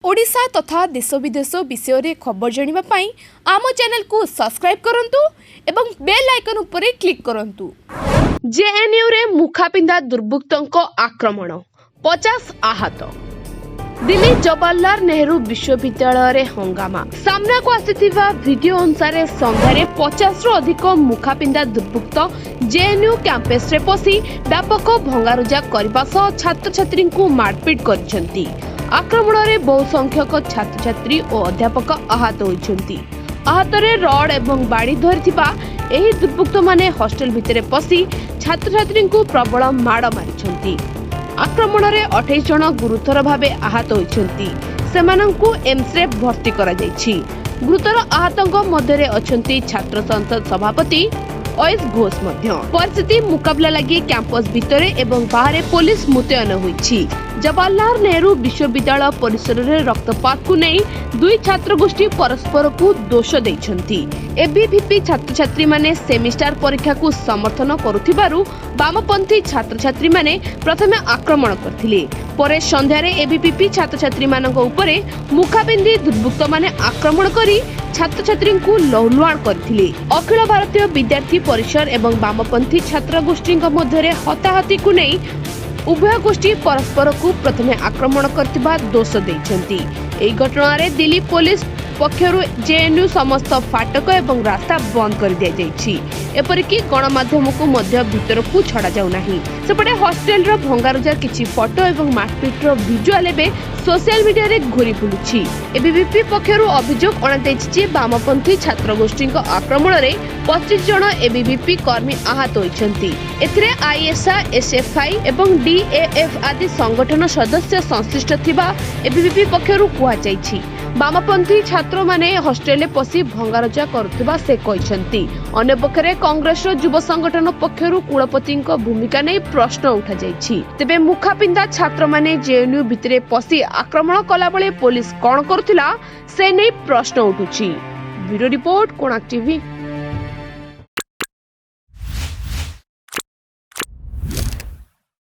ओडिशा तथा देश विदेश विषय रे खबर जानिबा पई आम चैनल को सब्सक्राइब करंतु एवं बेल आइकन उपरे क्लिक करंतु। जेएनयू रे मुखापिंदा दुर्बृत्तंक आक्रमण 50 आहत। दिल्ली जवाहरलाल नेहरू विश्वविद्यालय रे हंगामा सामना को आसीथिबा वीडियो अनुसार संध्यारे 50 रु अधिक मुखापिंदा दुर्बृत्त जेएनयू कैंपस रे पसी व्यापक भंगारुजा करबा सह छात्र छात्री को मारपीट करछंती। आक्रमण में बहु संख्यक छात्र छात्री और अध्यापक आहत होइछंती। आहत रे रड एवं बाड़ी धरिथिबा एही दुर्बृत्त माने हॉस्टल भितरे पसी छात्र छात्री को प्रबल माड़ मारिछंती। आक्रमण में 28 जन गुरुतर भावे आहत होइछंती। सेमानंकु एम्स रे भर्ती करा जायछि। गुरुतर आहतंक मध्यरे अछंती छात्र संसद सभापति अयस घोष मध्य। परिस्थिति मुकाबला लगी कैंपस भितरे एवं बाहर पुलिस मुतयन होइछि। जवाहरलाल नेहरू विश्वविद्यालय परिसर में रक्तपात को नहीं दुई छात्र गोष्ठी परस्पर को दोष देइछंती। एबीवीपी छात्र छात्री माने सेमिस्टर परीक्षा को समर्थन करुथिबारु वामपंथी छात्र छात्री माने प्रथमे आक्रमण करथिले। परे संध्यारे एबीवीपी छात्र छात्री मानक उपरे मुखाबिंदी दुर्बृत्त माने आक्रमण करी छात्र छात्री को लहुलुहाण करथिले। अखिल भारतीय विद्यार्थी परिषद एवं वामपंथी छात्र गोष्ठी मध्य हताहती को नहीं उभय गोष्ठी परस्पर को प्रथमे आक्रमण करथिबा दोष देइछंती। एही घटना रे दिल्ली पुलिस पक्षरु जेएनयू समस्त फाटक एवं रास्ता बंद कर दिया जायछि। एपरिकी गणमाध्यम को मध्य भीतर को छड़ा जाउ नाही। सेपटे हॉस्टेल रो भंगारुजा किछि फोटो एवं मारपीट रो विजुअल एबे सोशल मीडिया रे घुरी बुलुछि। एबीवीपी पक्षरु अभियोग अणाଯାଇଛି जे वामपंथी छात्र गोष्ठी आक्रमण रे 25 जन एबीवीपी कर्मी आहत होइछंती। एथिरे आईएसआई एसएफआई एवं डीएएफ आदि संगठन सदस्य संश्लिष्ट थिबा एबीवीपी पक्षरु कुहा जायछि। वामपंथी छात्र माने हॉस्टेल पसी भंगारुजा करुथिबा से कहिसंती। अन्य पक्षरे कांग्रेस युव संगठन पक्षरु कुलपति भूमिका नै प्रश्न उठा जायछि। तेबे मुखापिंदा छात्र माने जेएनयू भितरे पसी आक्रमण कला बेले पुलिस कोन करुथिला से नै प्रश्न उठुछि। Bureau report Konark TV.